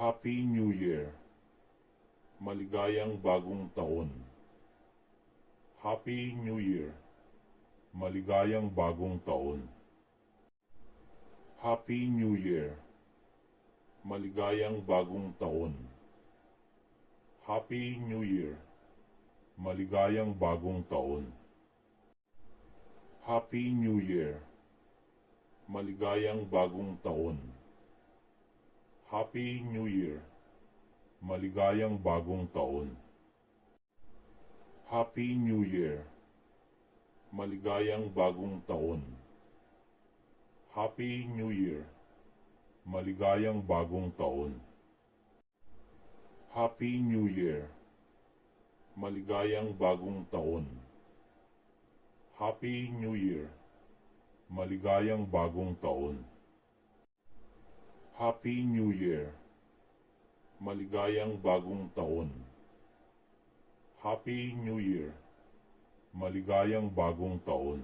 Happy New Year! Maligayang bagong taon. Happy New Year! Maligayang bagong taon. Happy New Year! Maligayang bagong taon. Happy New Year! Maligayang bagong taon. Happy New Year! Maligayang bagong taon. Happy New Year! Maligayang bagong taon. Happy New Year! Maligayang bagong taon. Happy New Year! Maligayang bagong taon. Happy New Year! Maligayang bagong taon. Happy New Year! Maligayang bagong taon. Happy New Year! Maligayang bagong taon. Happy New Year! Maligayang bagong taon.